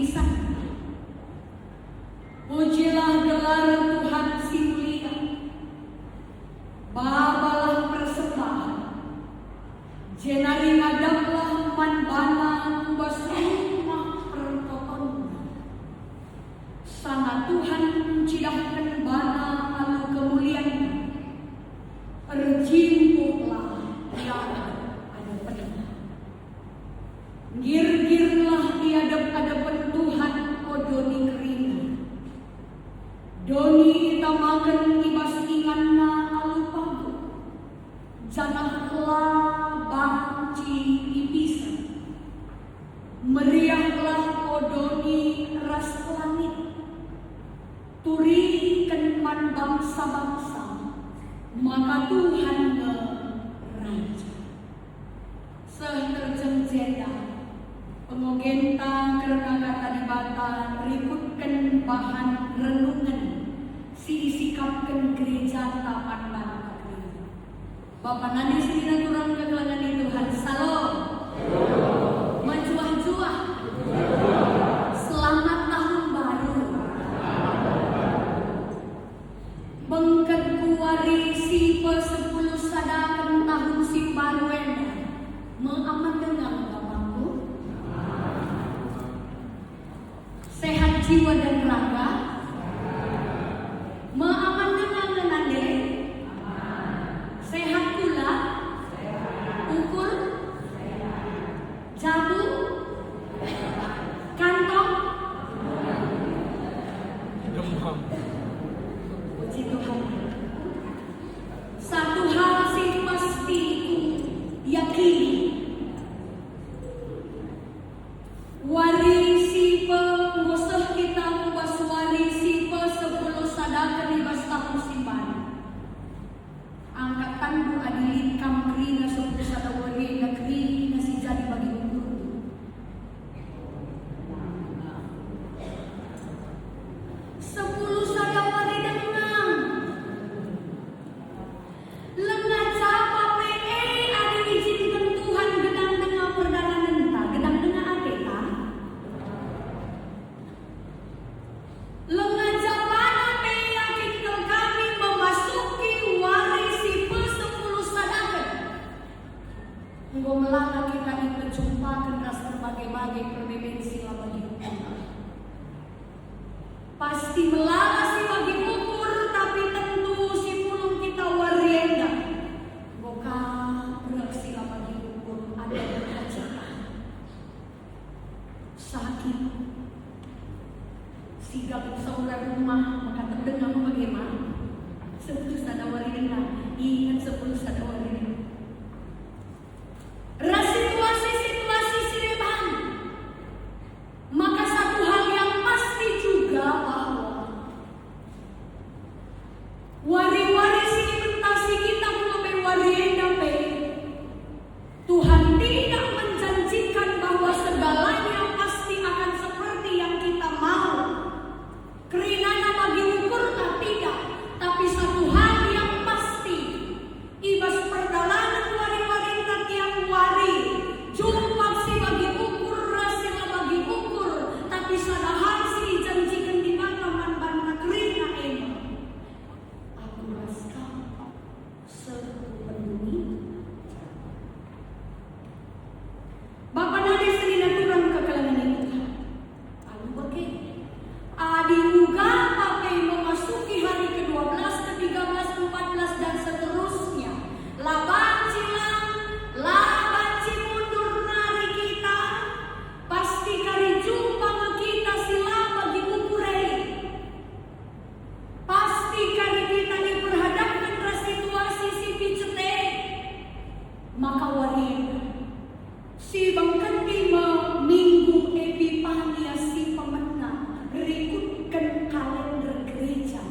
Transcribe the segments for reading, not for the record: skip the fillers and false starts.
pisan. Pujilah gelar Tuhan si mulia, babalah persembahan, jenari ngadaplah manbana ubas rumah pertoton. Sana Tuhan mencidahkan bana alu kemuliaan, perjimpuklah tiada ada pernah. Gir-girlah tiadap-adapan Tuhan odoni kerina. Doni itamakan ibas inganna alu pagu. Janahlah banci ibisa. Meriahlah odoni ras langit. Turikan man bangsa-bangsa. Maka Tuhan raja. Seherjeng jenda pengogenta karena kata dibata ributkan bahan renungan si disikapkan gereja tapan bangka gereja. Bapak nanti sendiri kurang kegelangan di Tuhan. Salam. Majuah-juah. Selamat tahun baru. Bengket kuari si pe-10 sadakan tahun si baru enda. Mengaman dengan Bapakku. Sehat jiwa dan raga. Mengaman dengan nenade. Sehat pula. Ukur. Jabu. Kantong. Puji Tuhan. Satu hal sih pasti yakini. Warisi pengusah kita ubas warisi pe-10 sadakan ibas tahun simpan. Angkatan bu adilin kamkri na 10 sadawari negeri na si jadi bagi umur. Melaka kita berjumpa keras berbagai-bagai perdimensi bagi ukur. Pasti melaka si bagi ukur, tapi tentu si pulung kita warienda. Boka bereaksi bagi ukur ada berhajatan. Sakit. Sigap saudara rumah maka terdengar bagaimana? 10 sada warienda. Ingat 10 sada warienda. Situasi sireban. Maka satu hal yang pasti juga bahwa wari-wari sedimentasi kita mengambil warienda Tuhan tidak menjanjikan bahwa segalanya pasti akan seperti yang kita mau. Kerinana bagi ukurnya tidak. Tapi satu hal yang pasti, ibas perjalanan wari-wari tiap wari jumpa si bagi ukur rasila bagi ukur, tapi sadahar si dijanjikan di mana man kerina ini. Aku rasa sepenuhnya. Bapak nanti sendiri kurang kekalangan itu. Lalu bagaimana? Adi juga pakai memasuki hari ke-12, ke-13, ke-14 dan seterusnya. Laban mundur nari kita. Pasti kali jumpa kita sila bagi ukurei. Pasti kali kita diperhadapkan ke situasi si picete. Maka warienda. Si bangkati minggu Epifania si pemenang berikutkan kalender gereja.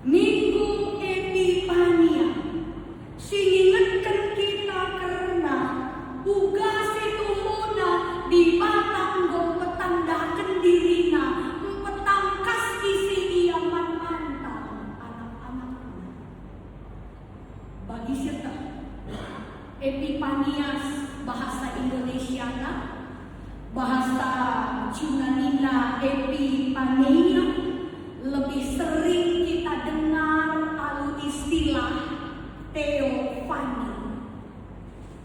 Minggu Epifania singingatkan kita karena buka situ muna di batang gong petandakan dirina petangkas isi iaman antang anak-anaknya. Bagi serta Epifanias bahasa Indonesiana Bahasa Yunanina epipania, lebih sering kita dengar alu istilah teofani.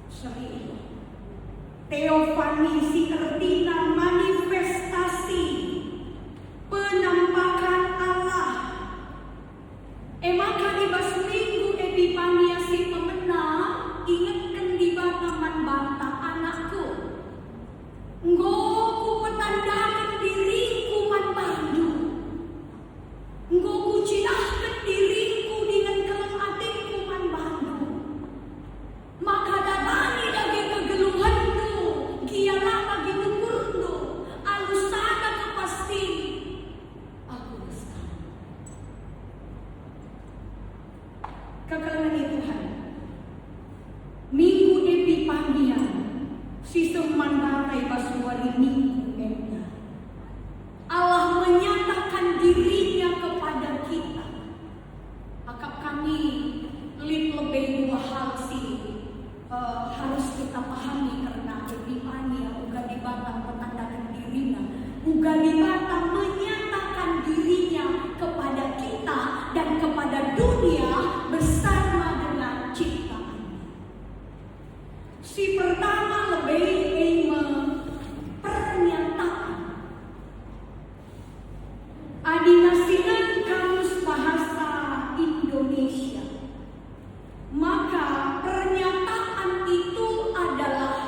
Sering. Teofani si artinya manifestasi penampakan Allah. Maka di bas minggu epipania si pemena ingatkan di bataman bantah anakku. Nggo ku petandakan diriku man bandu. Nggo ku cidahkan diriku dengan kelam hatiku man bandu. Maka datani lagi kegeluhanku, kialah bagi ukurku, alusana kepasti aku bersama. Kekalangan Tuhan, minggu epipania sistem mandatai basuari minggu emnya. Allah menyatakan dirinya kepada kita. Akak kami lebih dua hal sih harus kita pahami karena epipania uga di batang petandakan dirinya, uga di batang menyatakan dirinya kepada kita dan kepada dunia bersama dengan ciptaan. Si pertama lebih pernyataan. Adinasinan kamus bahasa Indonesia. Maka pernyataan itu adalah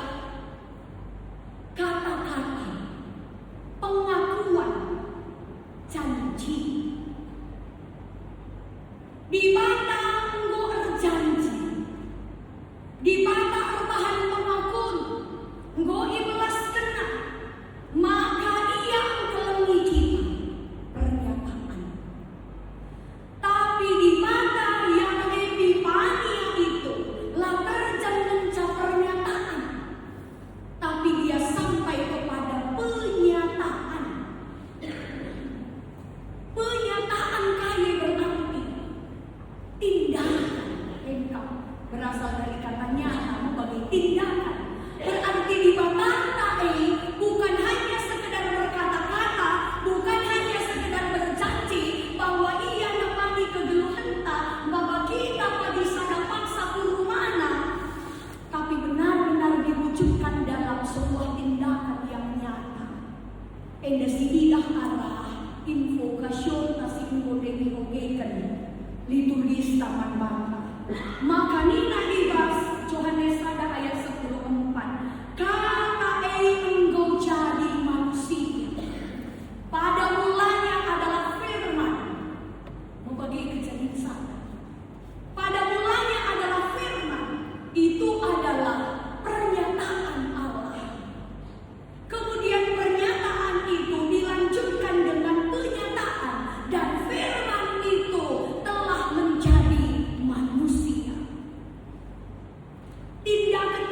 kata-kata, pengakuan, janji. Di batang nggo janji. Di batang bertahan pengakun, nggo ibelas kena, maka ia menggelengi kita pernyataan. Tapi di mata yang epipania itu, latar jangan pernyataan, tapi dia sampai kepada penyataan. Penyataan kaya berarti tindakan. Engkau berasal dari kata nyata bagi tindakan. Berarti di mata bukan hanya sekedar berkata-kata, bukan hanya sekedar berjanji bahwa ia nemani kegeluhanta bahwa kita pada sana paksa mana, tapi benar-benar diwujudkan dalam sebuah tindakan yang nyata. Endasidilah arah invokasyon na simbodemi ogekan litulis taman bangka. Maka nina ibas Yohanes ada ayat 10:4. Kata engkau jadi manusia. Pada mulanya adalah firman. Membagi kejadian sana. Pada mulanya adalah firman. Itu adalah pernyataan Allah. Kemudian pernyataan itu dilanjutkan dengan penyataan dan firman itu telah menjadi manusia. Tindakan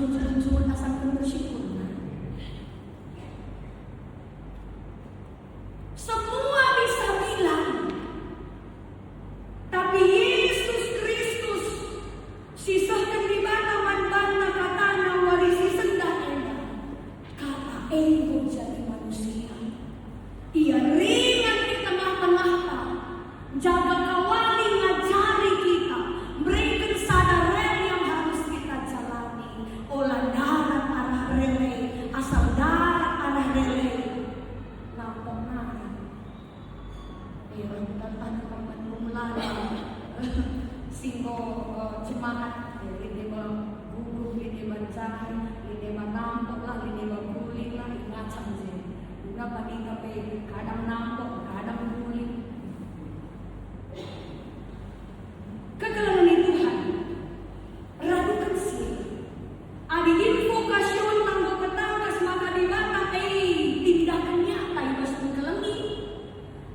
sujud-sujud asalkan bersyukur. Semua bisa bilang, tapi Yesus Kristus sisahkan di mana mantanna katana warisi sendana kata ego jadi manusia. Ia ringan di tengah-tengah jaga kawali ngajari kita, berikan sadar yang harus kita jalani. Olah darat arah rele, asal darat arah rele. Lampau nari, datang kapan lumlala, singgo jemaat, lidi bang gugur, lidi bang cahai, lidi bang nampok lah, lidi bang kulit lah, ngacam je. Juga pagi kape kadang nampok, kadang kulit. Kekalangan Tuhan, radukan sih. Adi info kasyon tanggo ketangkas maka di mana tindakan nyata ibas mengkelengi.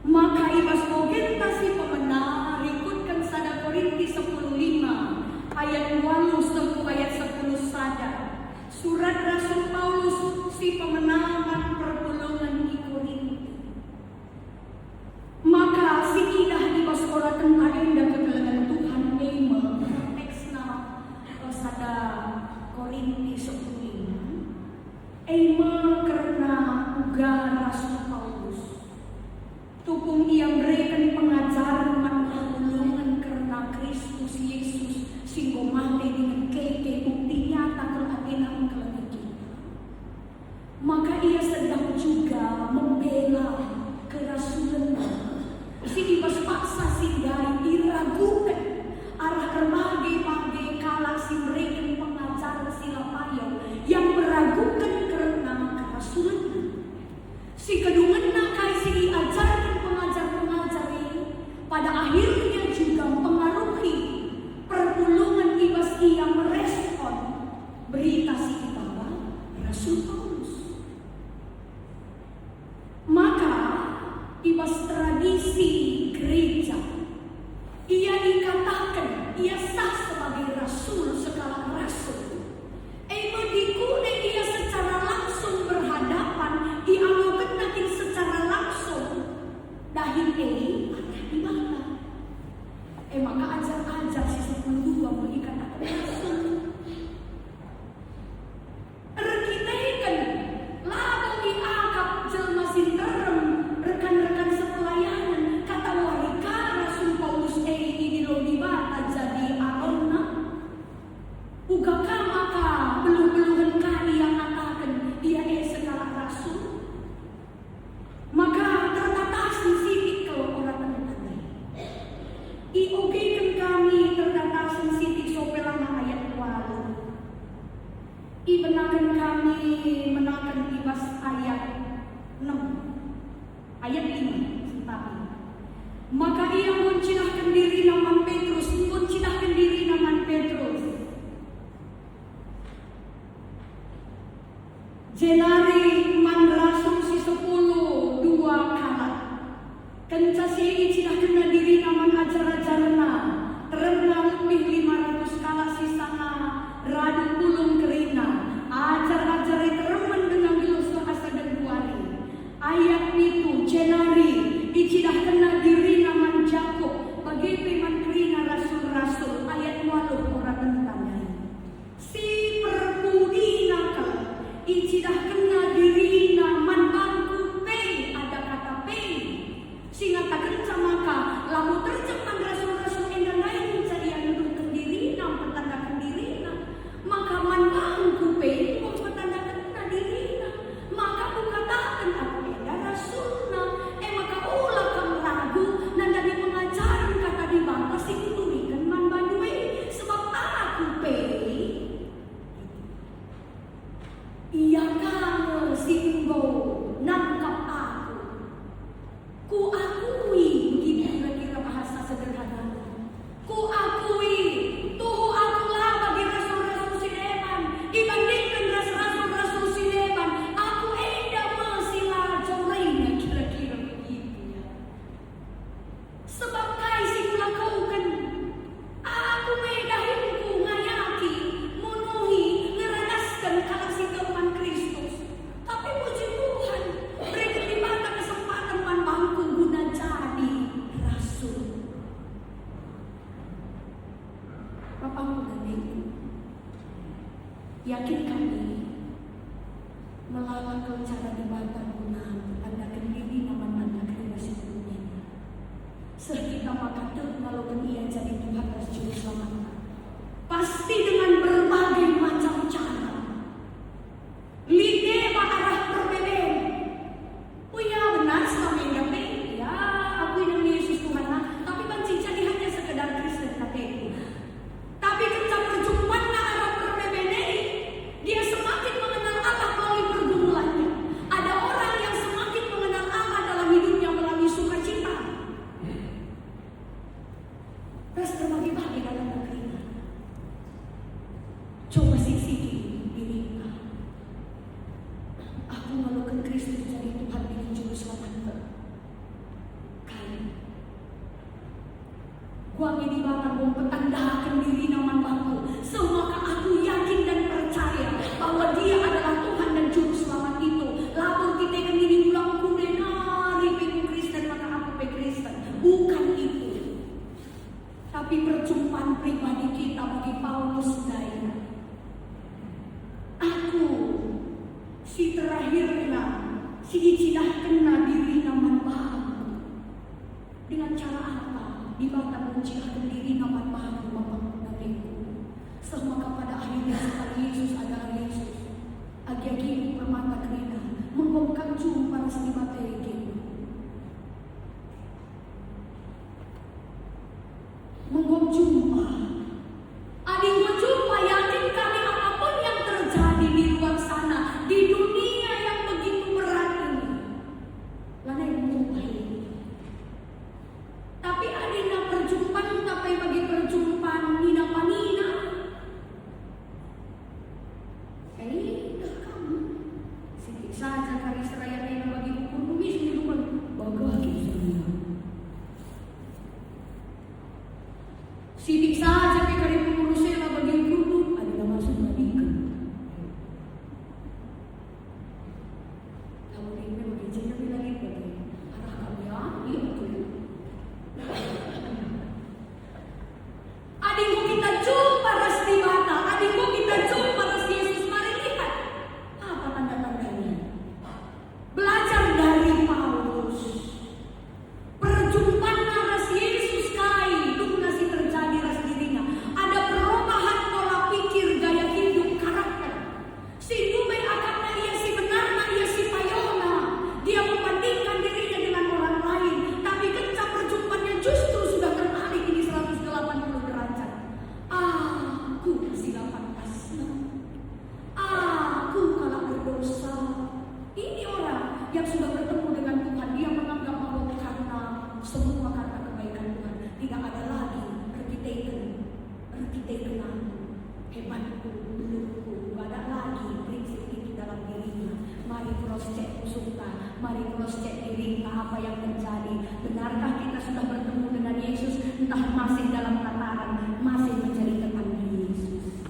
Maka ibas mogenta si pemenang rikutkan sada Korinti 10:5 ayat 8 sampai ayat 10 sada. Surat Rasul Paulus si pemenangan pertolongan di Korinti. Maka si idah ibas ora tentang indah kekalangan Tuhan ema teksna sada Korinti 10:5 ema karena uga Rasul Paulus tupung ia berikan pengajaran pertolongan karena Kristus Yesus singgo mati dengan keke bukti nyata keadilan kelani kita. Maka ia sedang juga membela kerasulan si ibas paksa si dai diragukan arah berbagai kala si berikan pengajaran sila payo yang meragukan karena kerasulan. Si kedungan nakai si diajarkan pengajar-pengajar ini pada akhirnya juga mempengaruhi pertolongan ibas ia merespon berita si Bapa Rasul Paulus. Maka ibas tradisi gereja ia dikatakan ia sah sebagai rasul segala rasul. Ema dikune ia secara langsung berhadapan dialogkan nakin secara langsung dahil ini ada di mana. Maka ajar-ajar si 10 mengikat akan rasul. Rekitekan lalu diangkat jelma sinterem rekan-rekan sepelayanan kata warika Rasul Paulus ini di bata jadi arona ugaka maka belum-belum kali yang katakan dia segala rasul. Maka tertatasan sidik kalau orang tanda-tanda iogekan kami tertatasan sidik sopelana ayat 8 ibenakan kami menakan ibas ayat 6 ayat 5 sentapi. Maka ia mencinahkan diri naman Petrus, mencinahkan diri naman Petrus. Jenari man rasul si 10 2 kala. Kenca si cinahkan diri naman ajar-ajarna. Terna lebih 500 kala sisana radu pulung kerina. Ajar-ajar tereman dengan gelus bahasa dan buari. Ayat itu jenari icidah kena diri naman Jakob bagi peman kerina rasul-rasul ayat 8 orang tentangnya si perpudi nakal icidah kena diri Yakin kami melawan cara di bata guna anda kendiri naman anda kena sebelumnya. Sehingga maka kalau ia jadi Tuhan dan Juru Selamat, pasti dengan berbagai macam cara. Lide arah perbedaan. Oh ya benar selama ini ya aku ini Yesus Tuhan, tapi panci jadi hanya sekedar Kristen KTP. Tapi ketika perjumpaan arah perbedaan, dia semakin mengenal Allah melalui pergumulannya. Ada orang yang semakin mengenal Allah dalam hidupnya melalui sukacita. Terus terbagi-bagi dalam negeri. Coba sisiki diri. Aku melakukan Kristus jadi Tuhan dengan Juru Selamat. Kali gua ini bakal mempertandakan diri nama Bapa. Semaka aku yakin dan percaya bahwa Dia adalah Tuhan dan Juru Selamat itu. Lapor kita ke diri ulang kunenari peku Kristen maka aku pe Kristen. Bukan itu. Tapi perjumpaan pribadi kita bagi Paulus daya. Aku si terakhirnya si dicidah kena diri nama Bapa. Dengan cara apa? Di bawah mencihkan diri nama Bapa dariku. Semua pada akhirnya sekali Yesus adalah Yesus. Agi-agi permata kerina menggongkan jumpa seni materi. Menggom jumpa. Adik menjumpa yakin kami apapun yang terjadi di luar sana, di dunia yang begitu berat ini. Lana yang menjumpai. Tapi adina perjumpaan tapi bagi perjumpaan nina panina. Dah kamu. Sedikit saja kali seraya nina bagi hukum kumis di rumah bagagi saya. Sidik saja kali pengurusnya bagi hukum adalah masuk menikah. Kamu ini bagi jenis lagi bagi arah kamu ya, iya betul. Adikku kita jumpa rasti bata, adikku kita jumpa rasti Yesus. Mari lihat apa tanda-tandanya. Belajar dari Paulus. Perjumpaan rasti Yesus kai itu masih terjadi rasti dirinya. Ada perubahan pola pikir, gaya hidup, karakter. Si Dume akan ia si benar, ia si payona. Dia membandingkan dirinya dengan orang lain, tapi ketika perjumpaannya justru sudah terbalik ini 180 derajat. Aku masih 18. Aku kalah berdosa. Ini orang yang sudah bertemu dengan Tuhan. Dia menganggap bahwa karena semua karena kebaikan Tuhan, tidak ada lagi rekitekan hebatku, duluku, tidak ada lagi prinsip itu dalam dirinya. Mari cross check musuhnya, mari cross check diri apa yang terjadi. Benarkah kita sudah bertemu dengan Yesus? Entah masih dalam tataran, masih mencari tentang Yesus.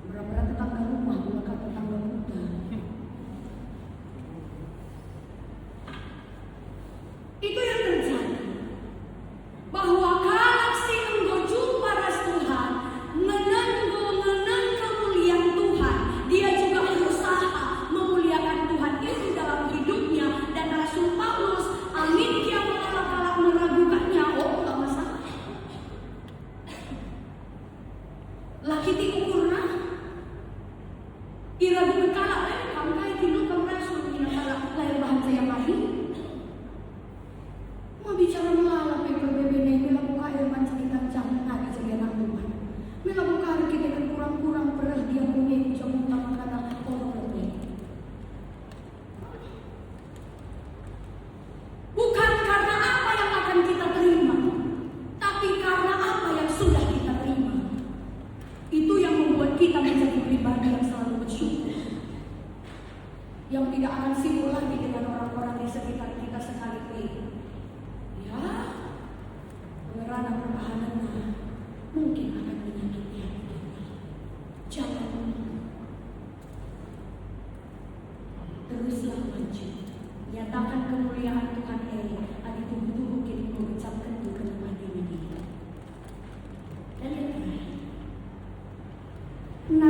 Berapa tetangga rumah, bukan tetangga muda. Itu yang terjadi. Bahwa kalau si jumpa ras Tuhan, menang kemuliaan Tuhan, dia juga berusaha memuliakan Tuhan itu dalam hidupnya. Dan Rasul Paulus, amin dia menolak meragukannya. Oh, tak masalah. Laki ti ukurna, iragukan kalah. Kamu kayak dulu kamu Rasul punya kalah lahir bahasa yang lain. Mau bicara melalap PPBB mela buka air macam kita jangan ada jadi anak Tuhan. Mela buka kita kan kurang-kurang beras dia punya jamu tak kata orang lebih. Bukan karena apa yang akan kita terima, tapi karena apa yang sudah kita terima. Itu yang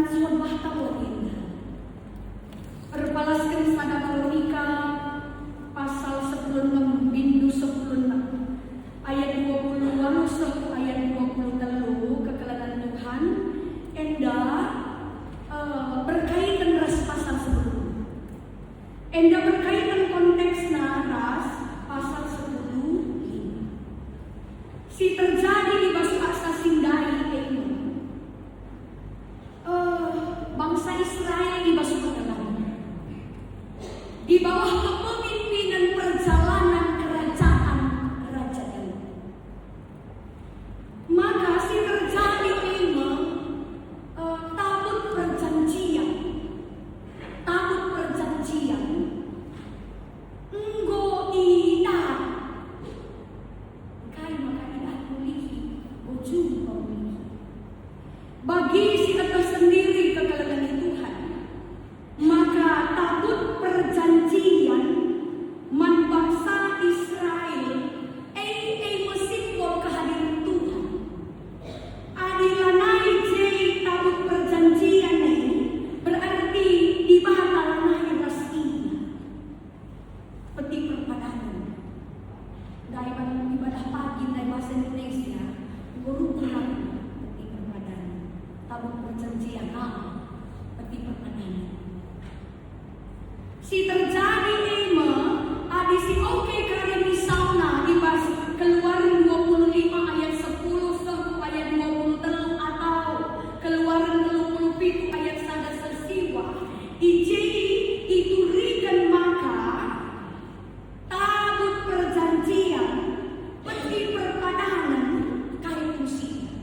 sumpah tawarin. Perbalaskan sada Kronika pasal 16 bindu 16 ayat 20 satu ayat 23 kekelanan Tuhan enda berkaitan ras pasal sebelum. Enda berkaitan konteksna ras pasal 10 ini. Si terjadi di basu aksa sindai ini. Bangsa Israel di basu kedalam. Di bawah kepemimpinan perjalanan kerajaan Raja Daud. Maka si terjadi ini tabut perjanjian. Tabut perjanjian. Enggo itat. Kai maka itat kulihi. Ujung pemihi. Bagi si atas sendiri kekalahan Tuhan. Maka tabut perjanjian man bangsa Israel ay mesimbol kehadiran Tuhan. Adilanai jay tabut perjanjian ini berarti dibatalkan rasanya. Peti perpadanan. Dahil pada ibadah pagi dari bahasa Indonesia, berukuran peti perpadanan. Tabut perjanjian, peti perpadanan. Si terjadi ema adi si oke karena misalnya di bahasa Keluaran 25 ayat 10 sampai ayat 23 atau Keluaran 27 ayat 1 sesiwa ijei iturikan maka tabut perjanjian peti perpadanan kali fungsi.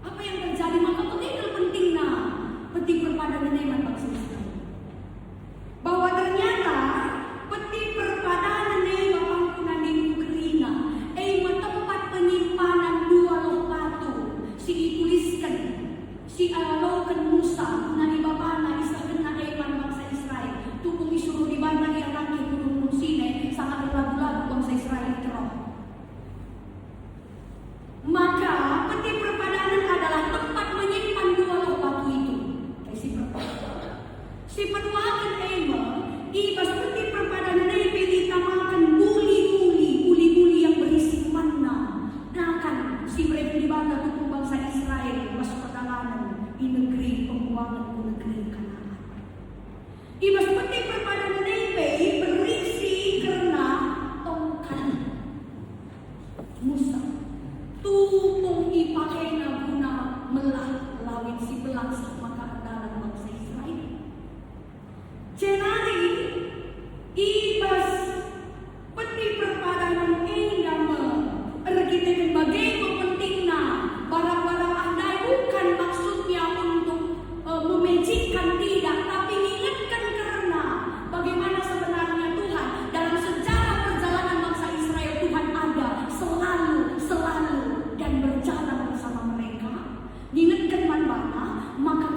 Apa yang terjadi maka penting peti perpadanan eman bangsa Israel. Bahwa ternyata peti perpadanan yang pangkunan di Ukraina tempat penyimpanan dua loh batu si dituliskan si alokan Musa nani bapana isakan na eman bangsa Israel tukung disuruh dibantah yang laki gunung Sinai sangat lagu-lagu bangsa Israel terong. Maka peti perpadanan adalah tempat menyimpan dua loh batu itu. Si perpadanan si penuakan ema ibas peti perpadanan ini ditamakan buli-buli yang berisi manna. Nakan si mereka dibantah tukung bangsa Israel masuk perjalanan di negeri pembuangan ke negeri Kanaan. Ibas peti perpadanan ini berisi karena tongkat Musa. Tupung ipakai na guna melah lawin si belang maka dalam bangsa Israel. Cenari ibas peti perpadanan ingama ergitekan bagaimana pentingna barang-barang andai bukan maksudnya untuk memejikkan tidak, tapi mengingatkan karena bagaimana sebenarnya Tuhan dalam sejarah perjalanan bangsa Israel Tuhan ada selalu dan berjalan bersama mereka. Mengingatkan mana maka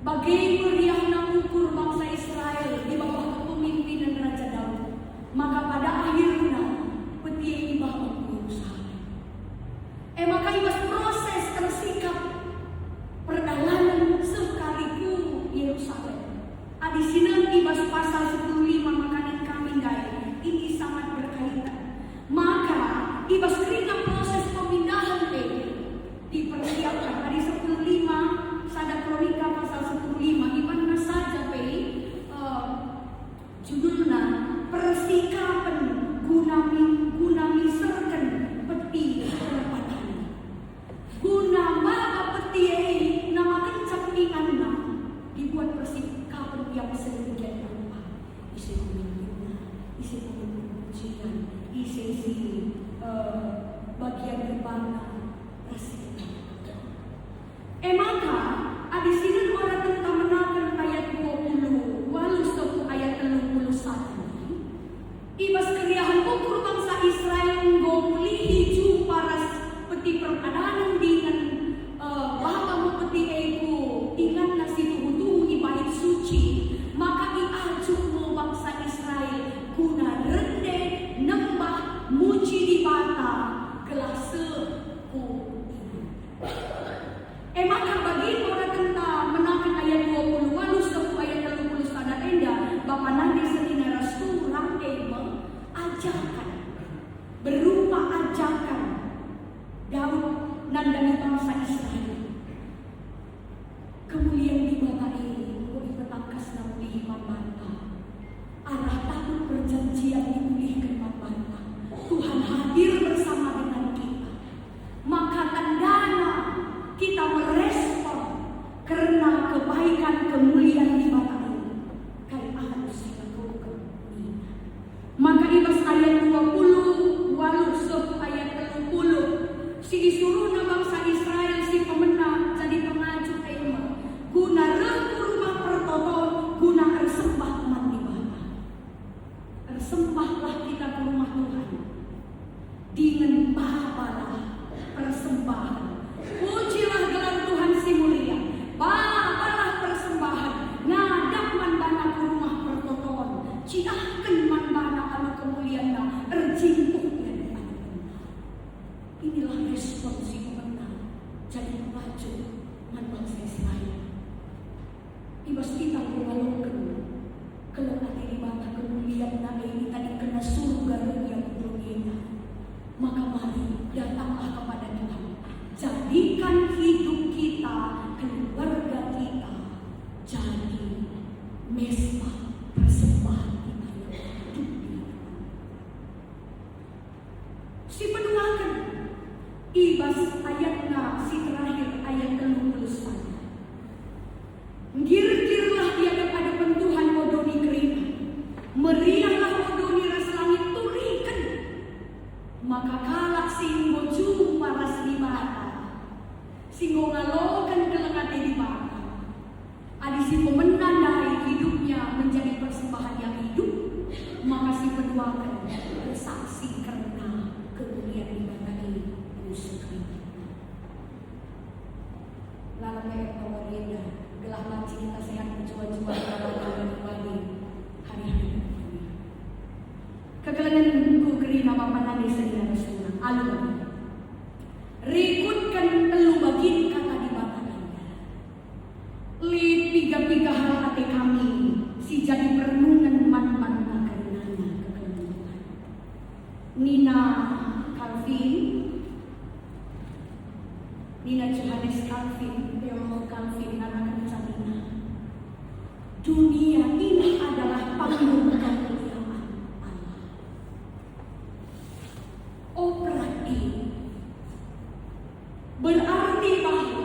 Bagai meriahna ukur bangsa Israel di bawah kepemimpinan Raja Daud, maka pada akhirnya peti ibah berusaha. Maka ibas proses tersikap perjalanan sekaliku Yerusalem. Adi sinan ibas pasal 15 makanan kami gaya. Ini sangat berkaitan. Maka ibas kerina proses pemindahan dipersiapkan. Adi 15 Sada Kronika pasal 15 iman saja judulnya persikapan guna miserkan peti perapatan. Guna maka peti nama kencang inganna dibuat persikapan yang sedemikian rupa. Isi pemimpinnya, isi pujian, isi bagian gerbangnya persikapan. Maka di sini orang tentang menakan ayat 20 walau satu ayat 31. Ibas keriahan ukur bangsa Israel ngomuli paras peti peradanan dengan bapa mo peti ego ingat nasi tuhu ibait suci, maka iajuk mo bangsa Israel guna rende nembah muji di bata gelase ku. Maka bagi orang tentang menakan ayat 20 walau satu ayat 30 sadar enda Bapa nanti setina rasul rangkai mengajarkan berupa ajakan Daud nandani bangsa Israel. Kemuliaan di bawah ini boleh petangkas namuli iman banta arah tahun perjanjian dipulihkan iman banta. Tuhan hadir bersama dengan kita, maka tandana kita merespon karena kebaikan kemuliaan di mata ini. Kali harus kita lakukan ini. Maka ibas ayat 20 walau satu ayat 30 si disuruh na bangsa Israel si pemenang jadi pengaju tema guna reku rumah pertoton guna ersembah umat ibadah. Ersembahlah kita ke rumah Tuhan dengan bahabalah persembahan. Pujilah gelar Tuhan si mulia. Babalah persembahan. Ngadap man bana ke rumah pertoton. Ciahkan man bana anu kemuliaan. Erjintuknya depan. Inilah respon si pemenang. Jadi pengaju man bangsa Israel. Ibas kita mengalungkan kelengah diri bata kemuliaan na ini tadi kena surga yang dunia. Maka mari datanglah kepada Tuhan. Jadikan hidup kita, keluarga kita jadi mesbah persembahan kita yang hidup di dalam. Si penuakan ibas ayatnya si terakhir ayat 30 saja. Ngir-ngirlah di hadapan Tuhan modoni kerina, meriahlah modoni ras langit turikan. Maka kalak singgo jumpa ras di mata, singgo ngalokan kelengat di mata. Adi si pemenang dari hidupnya menjadi persembahan yang hidup, maka si penuakan bersaksi karena kemuliaan di mata ini musuh. Lalu kayak pemerintah gelah manci kita sehat mencoba-coba kembali hari-hari. Kegelangan ku keri nama panani sedina Rasulullah. Alu rikutkan telu bagin kata di mata anda. Li piga-piga hal hati kami si jadi perenungan man-man karenanya kegelangan. Nina Calvin, Nina Johannes Calvin, Theodore Calvin, anak-anak Sabina. Dunia ini adalah panggung kemuliaan Allah. Opera ini berarti bahwa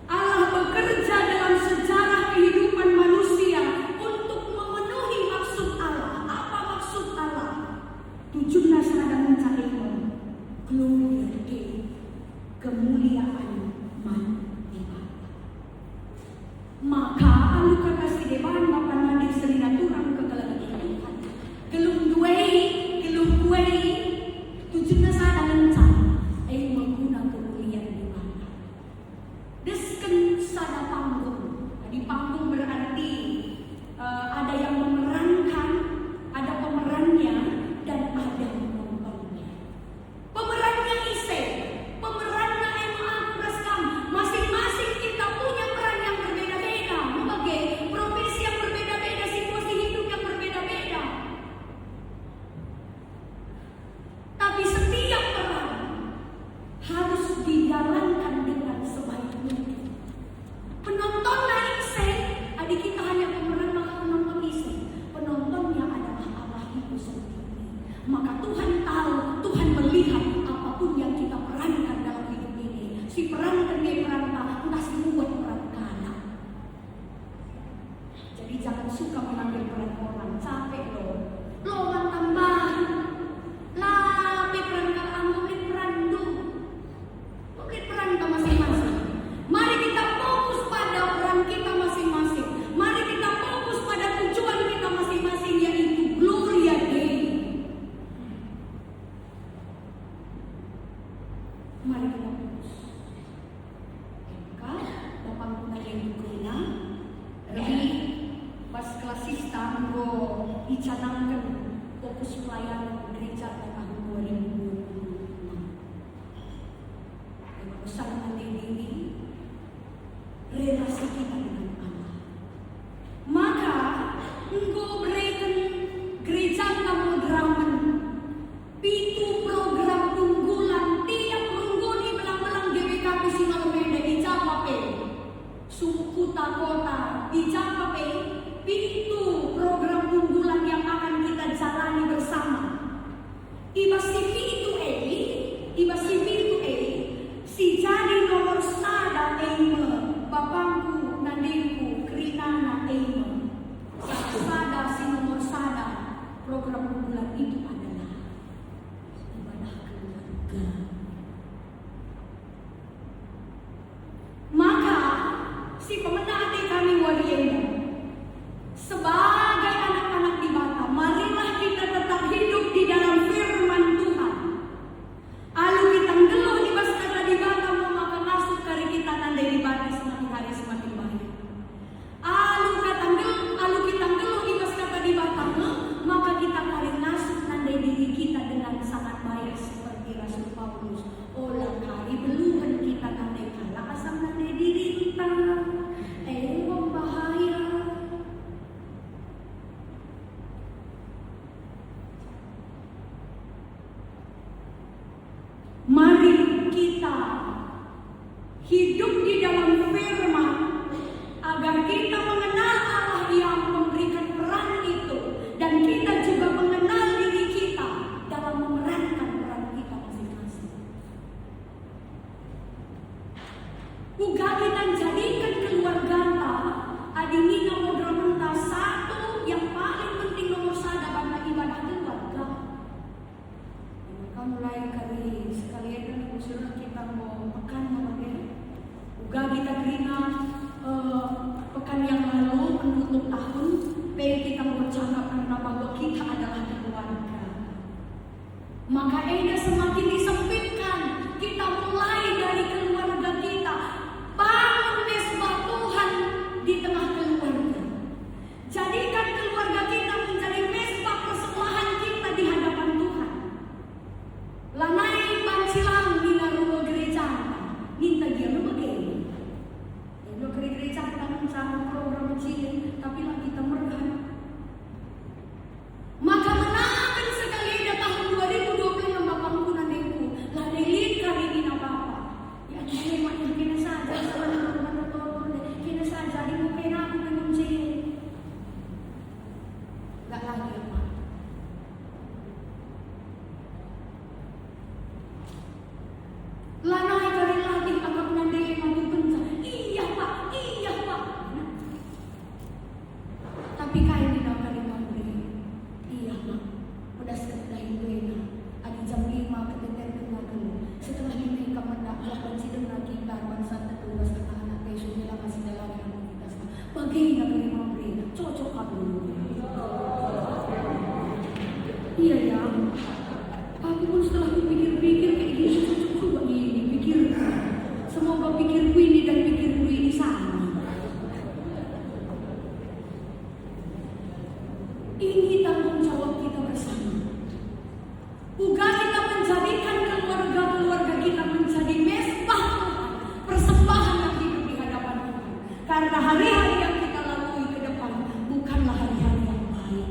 Allah bekerja dalam sejarah kehidupan manusia untuk memenuhi maksud Allah. Apa maksud Allah? Tujuannya sedang mencari glory, kemuliaan manusia. Maka alu kakasih depan bapak nadik selina turang kegelangan Tuhan. Gelung duei tujuannya sedang mencari mengguna kemuliaan di mana. Desken sada panggung di suka mengambil peran orang. Capek loh. Loan tambahan. Lapi peran kamu beli peran dulu. Beli peran kita masing-masing. Mari kita fokus pada peran kita masing-masing. Mari kita fokus pada tujuan kita masing-masing, yaitu Gloria Dei. Mari kita fokus. Kak, Bapak Kuna yang Kuna, Remi, pas kelasista, Nggo, icanangkan fokus pelayanan gereja tahun 2026. Dan besar ini relasi kita dengan Allah. Maka Nggo berikan gereja kamu draman pitu program unggulan tiap minggu di belang-belang GBKP Simalumeda di Capape suku kota di Capape pitu program unggulan yang akan kita jalani bersama. Iba CV itu si jadi nomor sada eime bapangku nandiku krinana eime sada si nomor sada program unggulan itu adalah ibadah keluarga. Maka si pemenang kami wadienda sebagai anak-anak di Batam, marilah kita tetap hidup di dalam firman Tuhan. Alu kita ngeluh di bas kata di Batam, maka masuk kari kita nandai di Batam semakin hari semakin baik. Alu kita ngeluh di bas kata di Batam, maka kita kari masuk nandai diri kita dengan sangat baik seperti Rasul Paulus. Olah kari beluhan kita nandai kala asam nandai diri kita. Bahaya. Mari kita hidup di dalam firman agar kita mengenal Allah yang memberikan peran itu, dan kita juga mengenal diri kita dalam memerankan peran kita masing-masing. Uga kita jadikan keluarga adini nomor drama satu yang paling penting nomor sada pada ibadah keluarga. Maka mulai kali sekalian dan usul kita mau pekan namanya. Uga kita terima pekan yang lalu menutup tahun, kita mau bercakap karena bahwa kita adalah keluarga. Maka semakin disempitkan. Kita mulai dari keluarga kita, bangun mesbah Tuhan di tengah keluarga. Jadikan keluarga kita menjadi mesbah persembahyan kita di hadapan Tuhan. Lanai pancilang nina rumah gereja, minta dia begini. Lo gereja kita sama program cilik, tapi lah kita mergan. Maka menangkan sekali ada tahun 2026 Bapak Kunan Deku, lah delit kali ini apa? Ya cuma kena saja, kena saja di mungkin aku mengunci. Gak lagi apa. Lanai kali lagi agak nande mati benca. Iya pak. Tapi kain di dalam kali memberi. Iya pak. Udah sekedar itu ya. Ada jam 5 keteter dengar dulu. Setelah ini kamu mendapat konsider kita bangsa kedua setelah anak besok dia masih dalam komunitas. Bagaimana kali memberi? Cocok kamu. Iya ya. Aku pun setelah pikir-pikir kayak gini cocok juga ini pikir. Semoga pikirku ini dan pikirku ini sama. Ini tanggung jawab kita bersama. Uga kita menjadikan keluarga-keluarga kita menjadi mesbah persembahan yang hidup di hadapan Tuhan. Karena hari-hari yang kita lalui ke depan bukanlah hari-hari yang baik.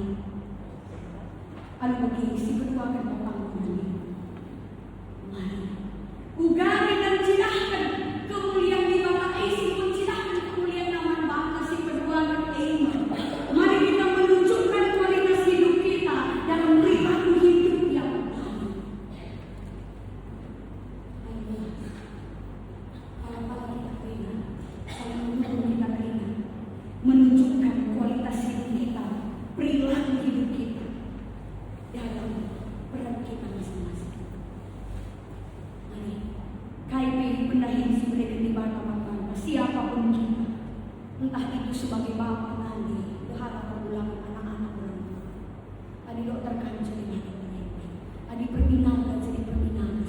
Al-Bagi si berdua akan Bapak ini. Mari. Uga kita cinahkan kemuliaan di Bapak Isi pun cinahkan kemuliaan nama Bapak si berdua akan ini. Mari kita menunjukkan kualitas hidup kita dalam sebagai bapak nanti berharap ulang anak-anak orang. Adi dokter kan jadi adi perminakan jadi perminakan.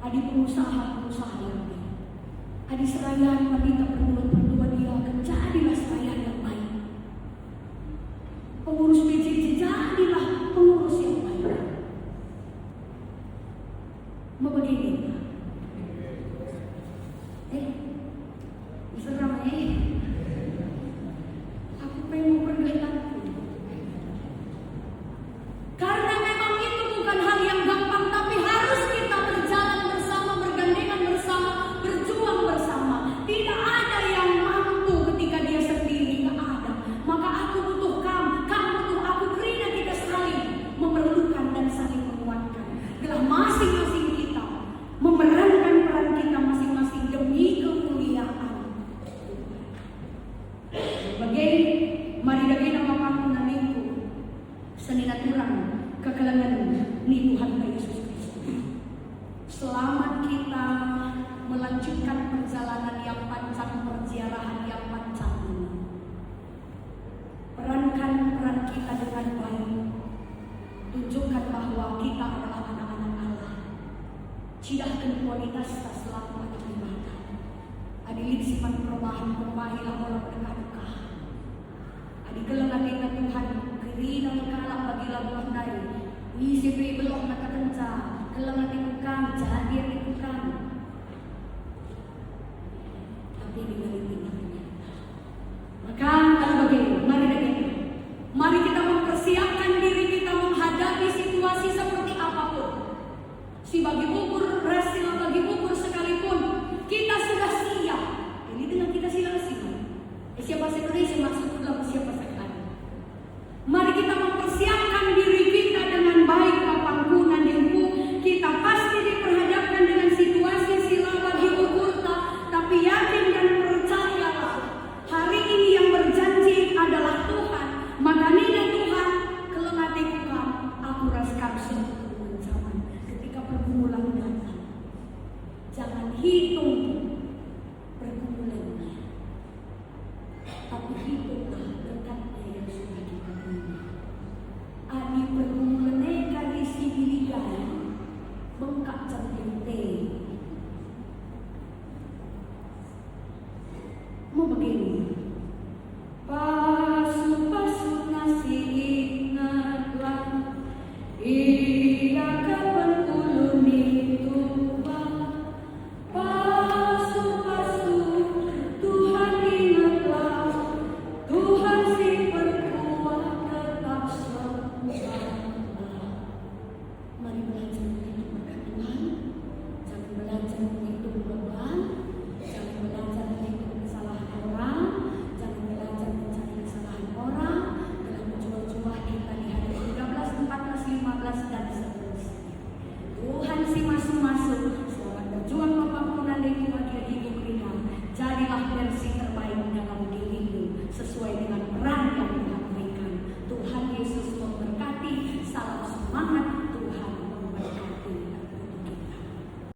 Adi pengusaha yang baik. Adi serayaan wanita perempuan dia akan jadilah serayaan yang baik. Pengurus PJJ jadilah pengurus yang baik. Mau begini? Serem aku pengen bergerak. Karena memang itu bukan hal yang gampang, tapi harus kita berjalan bersama, bergandengan bersama, berjuang bersama. Tidak ada yang mampu ketika dia sendiri, tidak ada. Maka aku butuh kamu butuh aku, Rina, kita saling memerlukan dan saling menguatkan. Bila masing-masing kita memerankan peran kita masing-masing demi kemuliaan. Mari dagi nama pangkunan minggu seninaturan kekalangan ni Tuhan Yesus Kristus. Selamat kita melanjutkan perjalanan yang panjang, perziarahan yang panjang ini. Perankan peran kita dengan baik. Tunjukkan bahwa kita adalah anak-anak Allah. Cidahkan kualitas selaku anak ibadah. Adilin sifat perubahan perubahilah walau dekat-dekat. Adikelang kita Tuhan kiri ng kalak bagi labuh nari. Isipin belum nakakenca. Kelang ating kami jadi ating kami. Tapi dinaritin natin. Maka kalau bagaimana? Mari kita. Mari kita mempersiapkan diri kita menghadapi situasi seperti apapun. Si bagi ukur resil bagi ukur sekalipun kita sudah siap. Ini dengan kita siap. Siapa